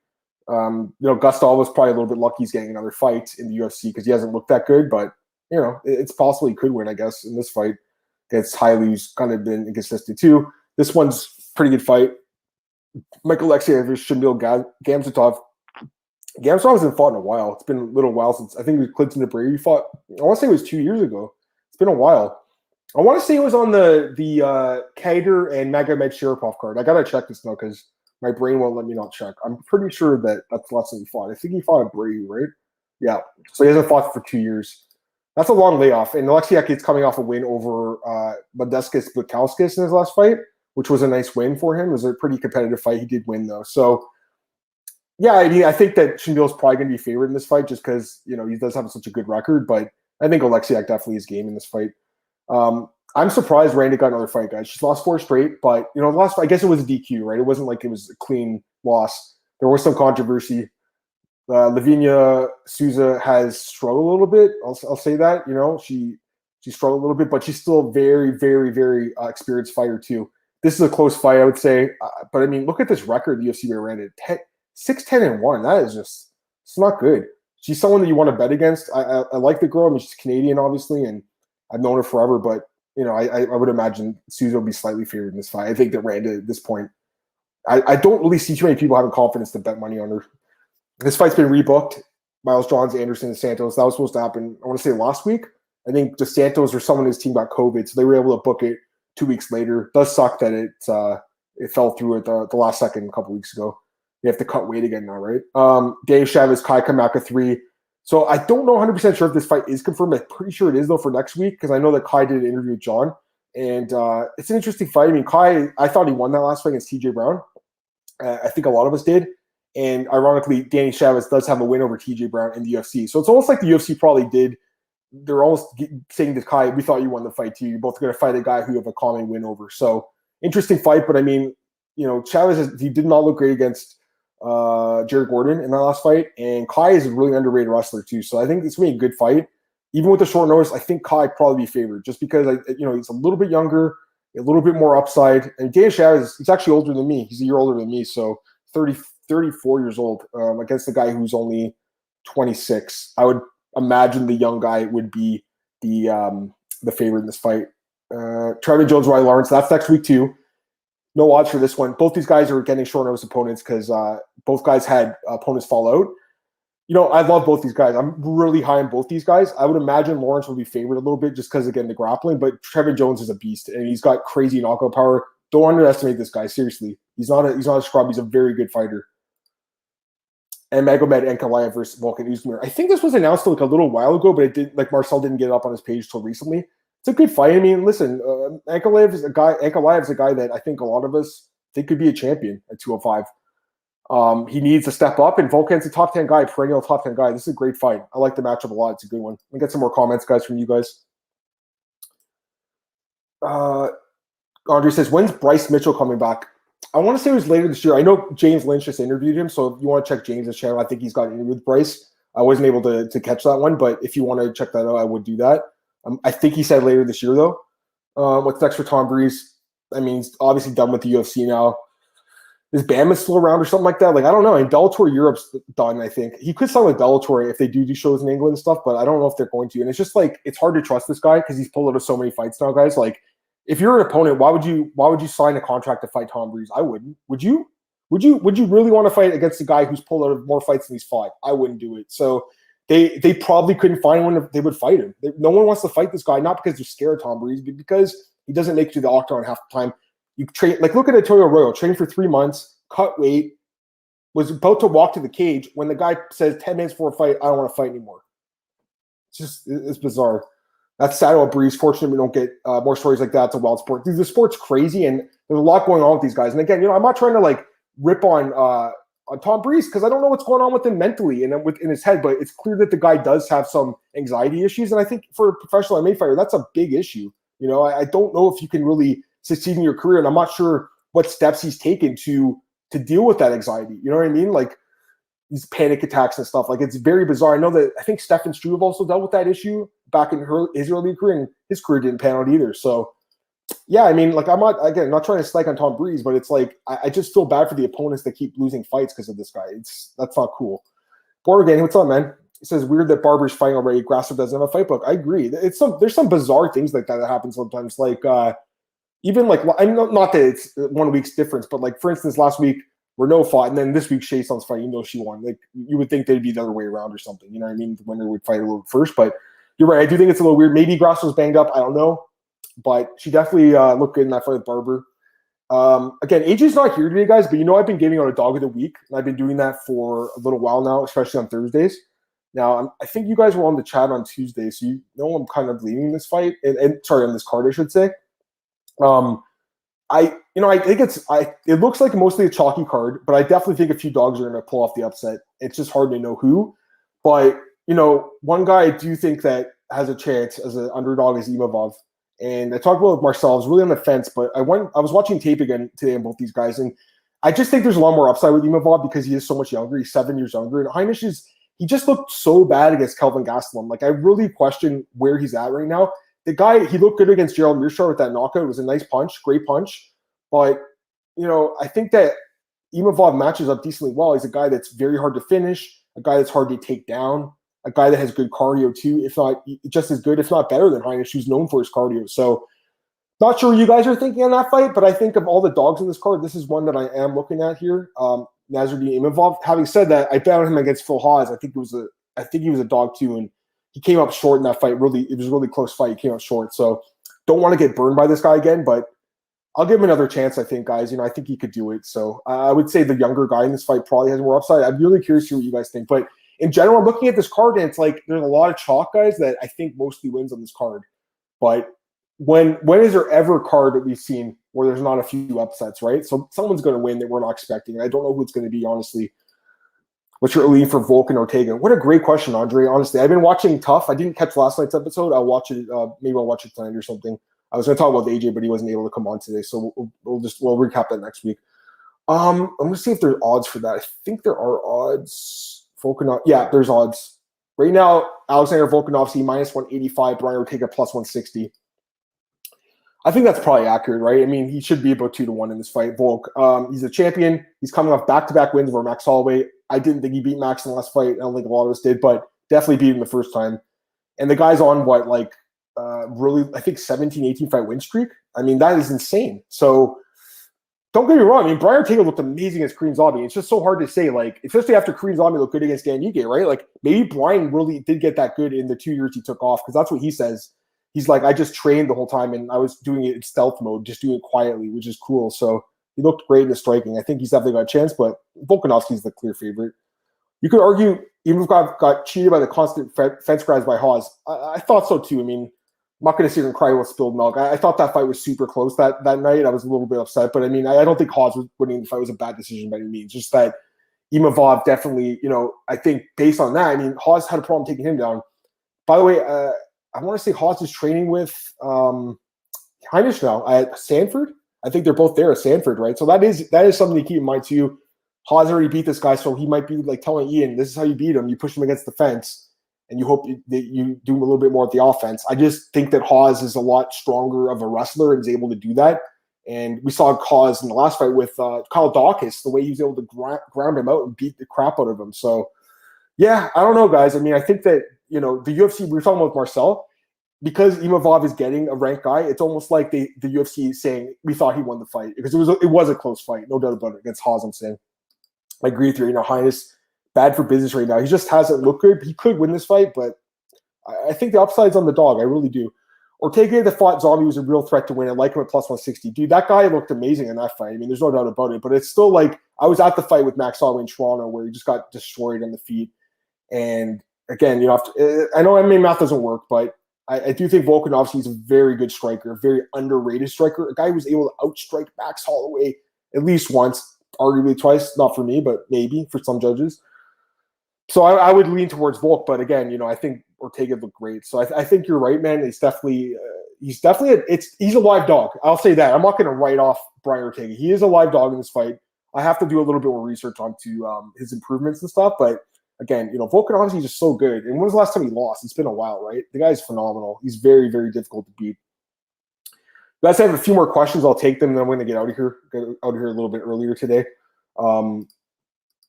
Gustavo's probably a little bit lucky he's getting another fight in the UFC because he hasn't looked that good, but, it's possible he could win, I guess, in this fight against Hailey, who's kind of been inconsistent too. This one's pretty good fight. Michael Oleksiejczuk versus Shamil Gamzatov. Gamzatov hasn't fought in a while. It's been a little while since I think it was Clinton the Brady fought. I want to say it was 2 years ago. It's been a while. I want to say it was on the Kader and Magomed Sharapov card. I gotta check this now because my brain won't let me not check. I'm pretty sure that's the last time he fought. I think he fought at Brady, right? Yeah. So he hasn't fought for 2 years. That's a long layoff. And Oleksiejczuk is coming off a win over Modestas Bukauskas in his last fight, which was a nice win for him. It was a pretty competitive fight. He did win, though. So, yeah, I mean, I think that Shamil's probably going to be favored in this fight just because, you know, he does have such a good record. But I think Oleksiejczuk definitely is game in this fight. I'm surprised Randa got another fight, guys. She's lost 4 straight. But, you know, the last fight, I guess it was a DQ, right? It wasn't like it was a clean loss. There was some controversy. Lavinia Sousa has struggled a little bit. I'll say that. You know, she struggled a little bit, but she's still a very, very, very experienced fighter too. This is a close fight, I would say. But I mean, look at this record the UFC ran it 6-10-1. That is just, it's not good. She's someone that you want to bet against. I like the girl. I mean, she's Canadian, obviously, and I've known her forever. But you know, I would imagine Sousa will be slightly favored in this fight. I think that Randa at this point, I don't really see too many people having confidence to bet money on her. This fight's been rebooked. Miles Johns, Anderson, and Santos. That was supposed to happen, I want to say last week. I think just Santos or someone in his team got COVID, so they were able to book it 2 weeks later. It does suck that it fell through at the last second a couple weeks ago. You have to cut weight again now, right? Dave Chavez, Kai Kamaka 3. So I don't know 100% sure if this fight is confirmed. I'm pretty sure it is, though, for next week because I know that Kai did an interview with John. And it's an interesting fight. I mean, Kai, I thought he won that last fight against TJ Brown. I think a lot of us did. And ironically, Danny Chavez does have a win over TJ Brown in the UFC. So it's almost like the UFC probably did. They're almost saying to Kai, we thought you won the fight too. You're both going to fight a guy who you have a common win over. So interesting fight. But I mean, you know, Chavez, he did not look great against Jared Gordon in that last fight. And Kai is a really underrated wrestler too. So I think it's going to be a good fight. Even with the short notice, I think Kai probably be favored just because, you know, he's a little bit younger, a little bit more upside. And Danny Chavez, he's actually older than me. He's a year older than me. So 34 years old against the guy who's only 26. I would imagine the young guy would be the favorite in this fight. Trevor Jones, Riley Lawrence, that's next week too. No odds for this one. Both these guys are getting short notice opponents because both guys had opponents fall out. You know, I love both these guys. I'm really high on both these guys. I would imagine Lawrence will be favored a little bit just because, again, the grappling, but Trevor Jones is a beast, and he's got crazy knockout power. Don't underestimate this guy, seriously. He's not a scrub. He's a very good fighter. And Magomed Ankalaev versus Volkan Oezdemir. I think this was announced like a little while ago, but it did like Marcel didn't get it up on his page till recently. It's a good fight. I mean, listen, Ankalaev is a guy that I think a lot of us think could be a champion at 205. He needs to step up, and Volkan's a top 10 guy, perennial top 10 guy. This is a great fight. I like the matchup a lot. It's a good one. Let me get some more comments, guys, from you guys. Andre says, when's Bryce Mitchell coming back? I want to say it was later this year. I know James Lynch just interviewed him, so if you want to check James' channel, I think he's got an interview with Bryce. I wasn't able to catch that one, but if you want to check that out, I would do that. I think he said later this year, though. What's next for Tom Breeze? I mean, he's obviously done with the UFC now. Is Bama still around or something like that? Like, I don't know. And Bellator Europe's done, I think. He could sign with Bellator if they do shows in England and stuff, but I don't know if they're going to. And it's just like, it's hard to trust this guy because he's pulled out of so many fights now, guys. Like, if you're an opponent, why would you sign a contract to fight Tom Breeze? I wouldn't. Would you? Would you really want to fight against a guy who's pulled out of more fights than he's fought? I wouldn't do it. So they probably couldn't find one if they would fight him. No one wants to fight this guy, not because they're scared of Tom Breeze, but because he doesn't make it to the octagon half the time. You train, like, look at Antonio Arroyo, trained for 3 months, cut weight, was about to walk to the cage when the guy says 10 minutes before a fight, I don't want to fight anymore. It's bizarre. That's sad about Breeze. Fortunately, we don't get more stories like that. It's a wild sport. Dude, the sport's crazy, and there's a lot going on with these guys. And again, I'm not trying to like rip on Tom Breeze because I don't know what's going on with him mentally and in his head, but it's clear that the guy does have some anxiety issues. And I think for a professional MMA fighter, that's a big issue. I don't know if you can really succeed in your career, and I'm not sure what steps he's taken to deal with that anxiety. You know what I mean? Like these panic attacks and stuff. Like, it's very bizarre. I know that I think Stefan Struve also dealt with that issue back in his early career, and his career didn't pan out either. So yeah, I mean, like, I'm not trying to slag on Tom Breeze, but it's like I just feel bad for the opponents that keep losing fights because of this guy. That's not cool. Borgen, what's up, man? says weird that Barber's fighting already. Grasso doesn't have a fight book. I agree. There's some bizarre things like that happen sometimes. Like even like I'm not that it's 1 week's difference, but like for instance, last week Renault fought, and then this week Chasel's fight, even though she won. Like you would think they'd be the other way around or something. You know what I mean? The winner would fight a little first, but you're right. I do think it's a little weird. Maybe Grasso's banged up. I don't know, but she definitely looked good in that fight with Barber. Again, AJ's not here today, guys, but I've been giving out a dog of the week, and I've been doing that for a little while now, especially on Thursdays. Now, I think you guys were on the chat on Tuesday, so I'm kind of leaving this fight, and sorry, on this card, I should say. I think it looks like mostly a chalky card, but I definitely think a few dogs are going to pull off the upset. It's just hard to know who, but one guy I do think that has a chance as an underdog is Imavov. And I talked about with Marcel. I was really on the fence, but I was watching tape again today on both these guys, and I just think there's a lot more upside with Imavov because he is so much younger. He's 7 years younger. And Heinisch he just looked so bad against Kelvin Gastelum. Like, I really question where he's at right now. The guy, he looked good against Gerald Mearshart with that knockout. It was a nice punch, great punch. But, I think that Imavov matches up decently well. He's a guy that's very hard to finish, a guy that's hard to take down, a guy that has good cardio too, if not just as good, if not better than Heinisch, who's known for his cardio. So not sure what you guys are thinking on that fight, but I think of all the dogs in this card, this is one that I am looking at here. Nasruddin Imavov. Having said that, I bet on him against Phil Hawes. I think he was a dog too, and he came up short in that fight. It was a really close fight. He came up short. So don't want to get burned by this guy again, but I'll give him another chance, I think, guys. I think he could do it. So I would say the younger guy in this fight probably has more upside. I'm really curious to see what you guys think. But in general, I'm looking at this card, and it's like there's a lot of chalk guys that I think mostly wins on this card. But when is there ever a card that we've seen where there's not a few upsets, right? So someone's going to win that we're not expecting. And I don't know who it's going to be, honestly. What's your lead for Volk and Ortega? What a great question, Andre. Honestly, I've been watching Tough. I didn't catch last night's episode. I'll watch it. Maybe I'll watch it tonight or something. I was going to talk about the AJ, but he wasn't able to come on today. So we'll recap that next week. I'm going to see if there's odds for that. I think there are odds. Volkanov, yeah, there's odds. Right now, Alexander Volkanovski minus 185, Brian Ortega plus 160. I think that's probably accurate, right? I mean, he should be about 2-1 in this fight. Volk, he's a champion. He's coming off back-to-back wins over Max Holloway. I didn't think he beat Max in the last fight. I don't think a lot of us did, but definitely beat him the first time. And the guy's on really, I think 17, 18 fight win streak. I mean, that is insane. So don't get me wrong. I mean, Brian Ortega looked amazing against Korean Zombie. It's just so hard to say, especially after Korean Zombie looked good against Dan Ige, right? Maybe Brian really did get that good in the 2 years he took off, because that's what he says. He's like, I just trained the whole time, and I was doing it in stealth mode, just doing it quietly, which is cool. So he looked great in the striking. I think he's definitely got a chance, but Volkanovski's the clear favorite. You could argue Imavov got cheated by the constant fence grabs by Hawes. I thought so too. I mean, I'm not going to sit here and cry with spilled milk. I thought that fight was super close that night. I was a little bit upset, but I mean, I don't think Hawes winning the fight was a bad decision by any means. Just that Imavov definitely, I think based on that, I mean, Hawes had a problem taking him down. By the way, I want to say Hawes is training with Heinisch now at Sanford. I think they're both there at Sanford, right? So that is something to keep in mind too. Hawes already beat this guy, so he might be telling Ian, this is how you beat him. You push him against the fence, and you hope that you do a little bit more at the offense. I just think that Hawes is a lot stronger of a wrestler and is able to do that. And we saw Hawes in the last fight with Kyle Dawkins, the way he was able to ground him out and beat the crap out of him. So, yeah, I don't know, guys. I mean, I think that, the UFC, we were talking about Marcel, because Imavov is getting a ranked guy, it's almost like the UFC is saying, we thought he won the fight. Because it was a close fight, no doubt about it, against Hawes, I'm saying. I agree with you. Heinisch, bad for business right now. He just hasn't looked good. He could win this fight, but I think the upside's on the dog. I really do. Ortega, that fought Zombie, was a real threat to win. I like him at plus 160. Dude, that guy looked amazing in that fight. I mean, there's no doubt about it. But it's still I was at the fight with Max Holloway in Toronto where he just got destroyed on the feet. And again, I know MMA math doesn't work, but I do think Volkanovski is a very good striker, a very underrated striker, a guy who was able to outstrike Max Holloway at least once, arguably twice. Not for me, but maybe for some judges. So I would lean towards Volk, but again, I think Ortega looked great. So I think you're right, man. He's definitely he's a live dog. I'll say that. I'm not going to write off Brian Ortega. He is a live dog in this fight. I have to do a little bit more research onto his improvements and stuff, but again, Volkanovski is just so good. And when was the last time he lost? It's been a while, right? The guy's phenomenal. He's very, very difficult to beat. You guys have a few more questions. I'll take them, and then I'm going to get out of here. Get out of here a little bit earlier today.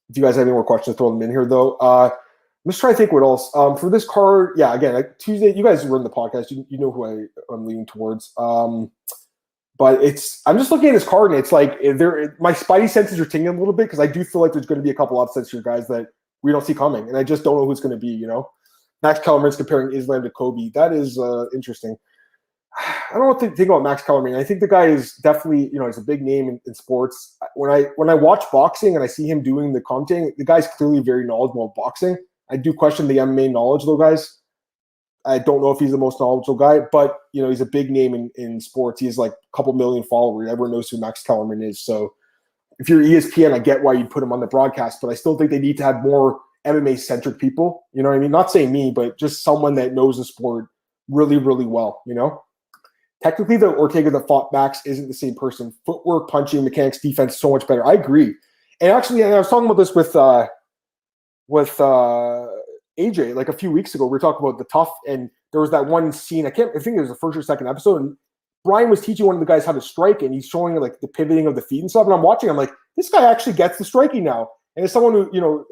If you guys have any more questions, throw them in here, though. I'm just trying to think what else. For this card, yeah, again, Tuesday, you guys run the podcast. You know who I'm leaning towards. But I'm just looking at this card, and it's like my spidey senses are tingling a little bit because I do feel like there's going to be a couple upsets here, guys, that we don't see coming, and I just don't know who it's going to be. You know, Max Kellerman's comparing Islam to Kobe. That is interesting. I don't know what to think about Max Kellerman. I think the guy is definitely, he's a big name in sports. When I watch boxing and I see him doing the commentating, the guy's clearly very knowledgeable about boxing. I do question the MMA knowledge, though, guys. I don't know if he's the most knowledgeable guy, but he's a big name in sports. He has like a couple million followers. Everyone knows who Max Kellerman is. So if you're ESPN, I get why you'd put him on the broadcast, but I still think they need to have more MMA-centric people. You know what I mean? Not saying me, but just someone that knows the sport really, really well, Technically, the Ortega that fought Max isn't the same person. Footwork, punching, mechanics, defense, so much better. I agree. And actually, I was talking about this with AJ like a few weeks ago. We were talking about the tough, and there was that one scene. I think it was the first or second episode, and Brian was teaching one of the guys how to strike, and he's showing like the pivoting of the feet and stuff. And I'm watching. I'm like, this guy actually gets the striking now. And as someone who,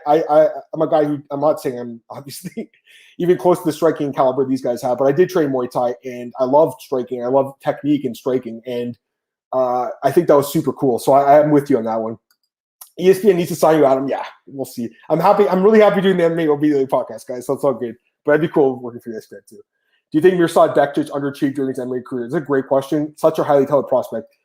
I'm a guy who, I'm not saying I'm obviously even close to the striking caliber these guys have, but I did train Muay Thai, and I love striking. I love technique and striking, and I think that was super cool. So I am with you on that one. ESPN needs to sign you, Adam. Yeah, we'll see. I'm happy. I'm really happy doing the MMAOB Daily Podcast, guys. So it's all good. But it'd be cool working for ESPN too. Do you think Mirsad Bektic underachieved during his MMA career? It's a great question. Such a highly touted prospect.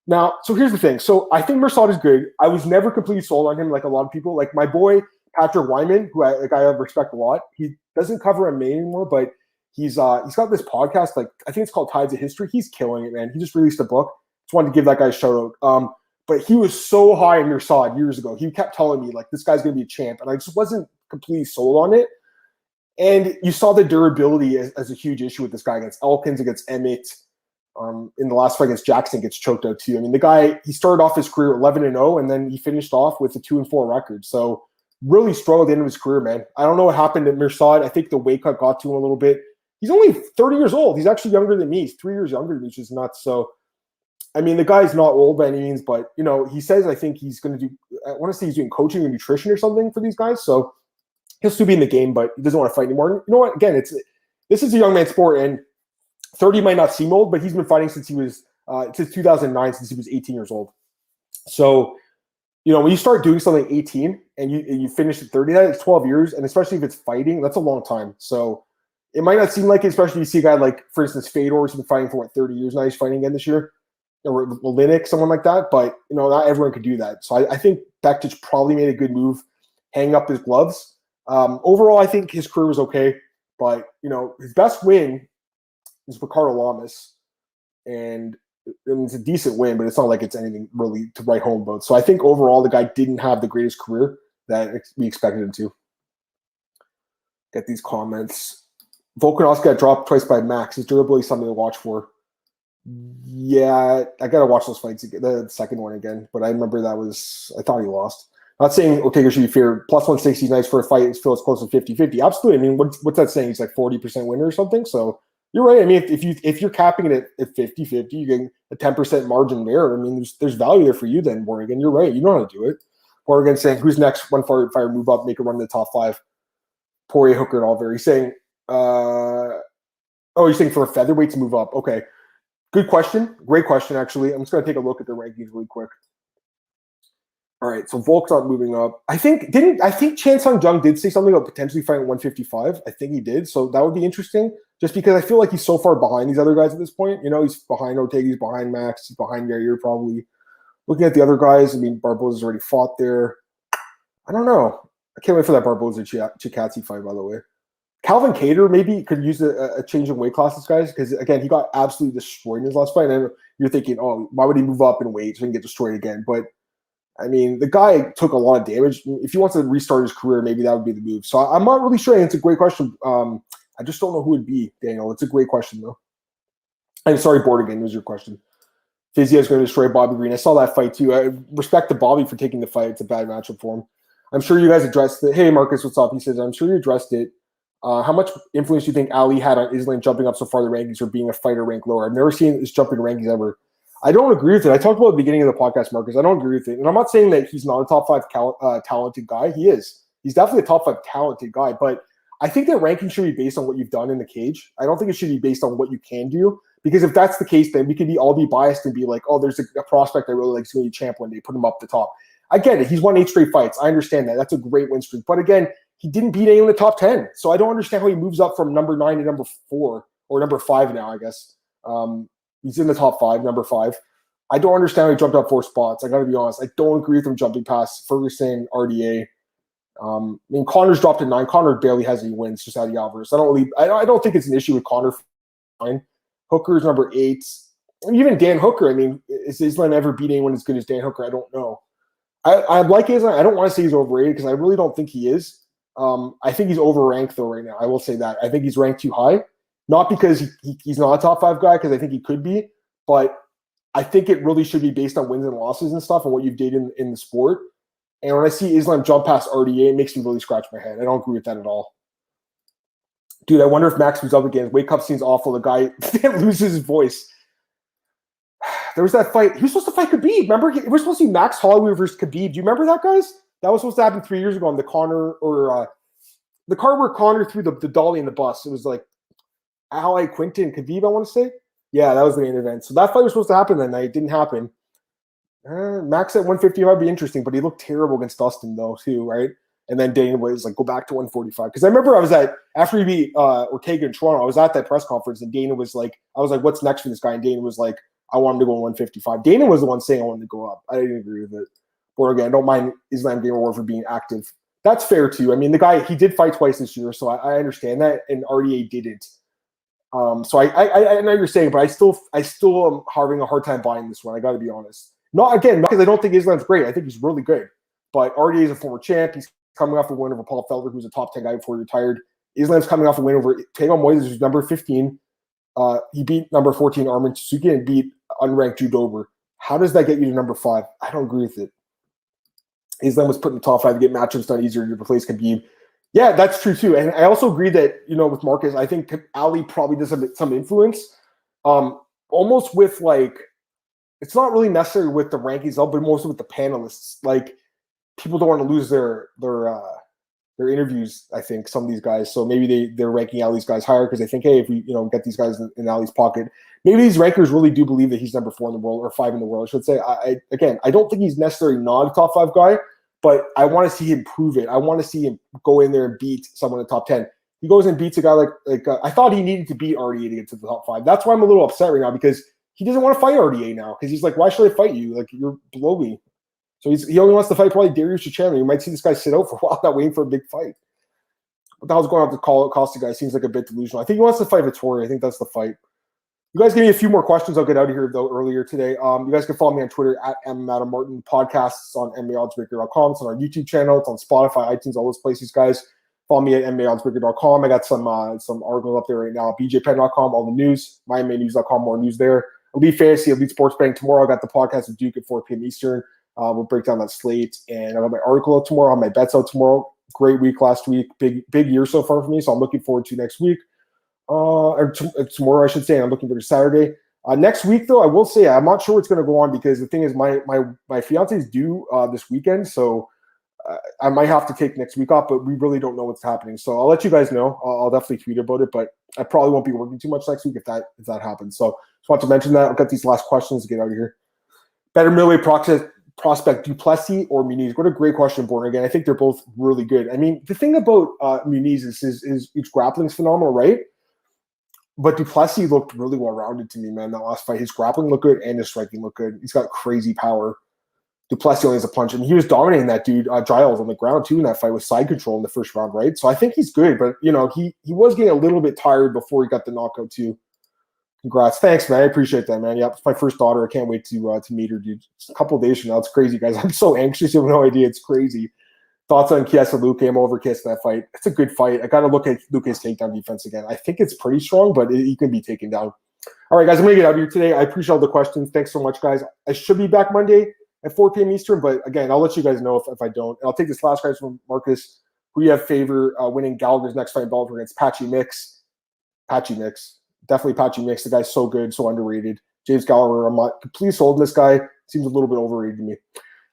Now, so here's the thing. So I think Mirsad is good. I was never completely sold on him like a lot of people. Like my boy Patrick Wyman, who I respect a lot. He doesn't cover MMA anymore, but he's got this podcast. Like I think it's called Tides of History. He's killing it, man. He just released a book. Just wanted to give that guy a shout out. But he was so high in Mirsad years ago. He kept telling me like this guy's gonna be a champ, and I just wasn't completely sold on it. And you saw the durability as a huge issue with this guy against Elkins, against Emmett. In the last fight against Jackson, gets choked out too. I mean, the guy, he started off his career 11-0, and then he finished off with a 2-4 record. So really struggled at the end of his career, man. I don't know what happened at Mirsad. I think the weight cut got to him a little bit. He's only 30 years old. He's actually younger than me. He's 3 years younger than me, which is nuts. So, I mean, the guy's not old by any means, but, he says, I think he's going to do, I want to say he's doing coaching and nutrition or something for these guys. So he'll still be in the game, but he doesn't want to fight anymore. And you know what? Again, this is a young man's sport, and 30 might not seem old, but he's been fighting since he was since 2009, since he was 18 years old. So, when you start doing something at 18 and you finish at 30, that's 12 years, and especially if it's fighting, that's a long time. So it might not seem like it, especially if you see a guy like, for instance, Fedor, who's been fighting for 30 years now. He's fighting again this year, or Linux, someone like that. But not everyone could do that. So I think Bektic probably made a good move, hanging up his gloves. Overall, I think his career was okay, but his best win is Ricardo Lamas, and it's a decent win, but it's not like it's anything really to write home about. So I think overall the guy didn't have the greatest career that we expected him to. Get these comments. Volkanovski got dropped twice by Max. His durability is something to watch for. Yeah, I got to watch those fights again, the second one again, but I remember I thought he lost. Not saying Ortega should be feared. Plus 160 is nice for a fight. It feels close to 50-50. Absolutely. I mean, what's that saying? He's like 40% winner or something. So you're right. I mean, if you're capping it at 50-50, you're getting a 10% margin there. I mean, there's value there for you then, Morgan. You're right. You know how to do it. Morgan saying, who's next? One fire move up, make a run in the top 5. Poirier, Hooker, and Oliver. He's saying, you're saying for a featherweight to move up. Okay. Good question. Great question, actually. I'm just going to take a look at the rankings really quick. All right, so Volk's not moving up. I think Chan Sung Jung did say something about potentially fighting 155. I think he did, so that would be interesting. Just because I feel like he's so far behind these other guys at this point. He's behind Ortega, he's behind Max, he's behind Yair probably. Looking at the other guys, I mean, Barboza's already fought there. I don't know. I can't wait for that Barboza Chikadze fight, by the way. Calvin Kattar maybe could use a change in weight classes, guys, because again, he got absolutely destroyed in his last fight. And you're thinking, oh, why would he move up in weight so he can get destroyed again? But I mean, the guy took a lot of damage. If he wants to restart his career, maybe that would be the move. So I'm not really sure. It's a great question. I just don't know who it'd be, Daniel. It's a great question, though. I'm sorry, Board again was your question. Fizio's going to destroy Bobby Green. I saw that fight, too. I respect to Bobby for taking the fight. It's a bad matchup for him. I'm sure you guys addressed it. Hey, Marcus, what's up? He says, I'm sure you addressed it. How much influence do you think Ali had on Islam jumping up so far the rankings or being a fighter ranked lower? I've never seen this jumping rankings ever. I don't agree with it. I talked about at the beginning of the podcast, Marcus. I don't agree with it. And I'm not saying that he's not a top 5 talented guy. He is. He's definitely a top 5 talented guy, but I think that ranking should be based on what you've done in the cage. I don't think it should be based on what you can do, because if that's the case, then we could all be biased and be like, oh, there's a prospect I really like, he's going to be champ one day, put him up the top. I get it. He's won 8 straight fights. I understand that. That's a great win streak. But again, he didn't beat anyone in the top 10. So I don't understand how he moves up from number 9 to number 4 or number 5 now, I guess. He's in the top 5, number 5. I don't understand how he jumped up 4 spots. I got to be honest. I don't agree with him jumping past Ferguson, RDA. I mean, Conor's dropped to 9. Conor barely has any wins, just out of Alvarez. I don't think it's an issue with Conor. 9. Hooker's number 8. Even Dan Hooker. I mean, is Islam ever beat anyone as good as Dan Hooker? I don't know. I like Islam. I don't want to say he's overrated because I really don't think he is. I think he's overranked though right now. I will say that. I think he's ranked too high. Not because he's not a top 5 guy, because I think he could be, but I think it really should be based on wins and losses and stuff and what you've did in the sport. And when I see Islam jump past RDA, it makes me really scratch my head. I don't agree with that at all. Dude, I wonder if Max moves up again. Wake up scene's awful. The guy loses his voice. There was that fight. He was supposed to fight Khabib. Remember? It was supposed to be Max Holloway versus Khabib. Do you remember that, guys? That was supposed to happen 3 years ago on the Conor, or the card where Conor threw the dolly in the bus. It was like Ally Quinton Khabib, I want to say. Yeah, that was the main event. So that fight was supposed to happen that night. It didn't happen. Max at 150 might be interesting, but he looked terrible against Dustin, though, too, right? And then Dana was like, go back to 145. Because I remember after he beat Ortega in Toronto, I was at that press conference, and Dana was like, I was like, what's next for this guy? And Dana was like, I want him to go 155. Dana was the one saying I wanted to go up. I didn't agree with it. Or again, I don't mind Islam getting reward for being active. That's fair, too. I mean, the guy, he did fight twice this year, so I understand that, and RDA didn't. So I know you're saying, but I still am having a hard time buying this one. I got to be honest. Not again because I don't think Islam's great. I think he's really good. But RDA is a former champ. He's coming off a win over Paul Felder, who's a top 10 guy before he retired. Islam's coming off a win over Taekwon Moises, who's number 15. He beat number 14 Armin Tsuzuki and beat unranked Drew Dober. How does that get you to number 5? I don't agree with it. Islam was put in the top 5 to get matchups done easier to replace Khabib. Yeah, that's true too. And I also agree that, with Marcus, I think Ali probably does have some influence. Almost with like, it's not really necessary with the rankings, but mostly with the panelists. Like, people don't want to lose their interviews, I think, some of these guys. So maybe they're ranking Ali's guys higher because they think, hey, if we get these guys in Ali's pocket, maybe these rankers really do believe that he's number 4 in the world or 5 in the world, I should say. I don't think he's necessarily not a top 5 guy, but I want to see him prove it. I want to see him go in there and beat someone in the top 10. He goes and beats a guy like I thought he needed to beat RDA to get to the top 5. That's why I'm a little upset right now, because he doesn't want to fight RDA now, because he's like, why should I fight you? Like, you're below me. So he only wants to fight probably Darius Chandler. You might see this guy sit out for a while, not waiting for a big fight. What the hell's going on with the Costa guy? Seems like a bit delusional. I think he wants to fight Vittori. I think that's the fight. You guys give me a few more questions. I'll get out of here, though, earlier today. You guys can follow me on Twitter at MMAOB Podcasts, on MMAOddsbreaker.com. It's on our YouTube channel. It's on Spotify, iTunes, all those places, guys. Follow me at MMAOddsbreaker.com. I got some articles up there right now. BJPen.com, all the news. MyMMAnews.com, more news there. Elite Fantasy, Elite Sports Betting tomorrow. I got the podcast with Duke at 4 p.m. Eastern. We'll break down that slate. And I got my article out tomorrow. I have my bets out tomorrow. Great week last week. Big year so far for me. So I'm looking forward to next week. Or tomorrow, I should say. I'm looking forward to Saturday. Next week, though, I will say I'm not sure what's going to go on, because the thing is, my fiance is due this weekend. So I might have to take next week off, but we really don't know what's happening. So I'll let you guys know. I'll definitely tweet about it, but I probably won't be working too much next week if that happens. So just want to mention that. I've got these last questions to get out of here. Better middleweight prospect, Duplessis or Muniz? What a great question, Born Again. I think they're both really good. I mean, the thing about Muniz is his grappling's phenomenal, right? But Duplessis looked really well-rounded to me, man, that last fight. His grappling looked good and his striking looked good. He's got crazy power. Duplessis only has a punch. And he was dominating that dude, Giles, on the ground, too, in that fight with side control in the first round, right? So I think he's good. But, he was getting a little bit tired before he got the knockout, too. Congrats. Thanks, man. I appreciate that, man. Yeah, it's my first daughter. I can't wait to meet her, dude. It's a couple of days from now. It's crazy, guys. I'm so anxious. You have no idea. It's crazy. Thoughts on Chiesa Luque? I'm over Chiesa in that fight. It's a good fight. I got to look at Luque's takedown defense again. I think it's pretty strong, but he can be taken down. All right, guys, I'm going to get out of here today. I appreciate all the questions. Thanks so much, guys. I should be back Monday at 4 p.m. Eastern, but again, I'll let you guys know if I don't. And I'll take this last guys from Marcus. Who do you have favor winning Gallagher's next fight in Bellator against Patchy Mix? Patchy Mix. Definitely Patchy Mix. The guy's so good, so underrated. James Gallagher, I'm not completely sold on this guy. Seems a little bit overrated to me.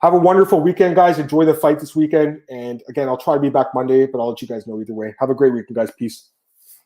Have a wonderful weekend, guys. Enjoy the fight this weekend. And again, I'll try to be back Monday, but I'll let you guys know either way. Have a great weekend, guys. Peace.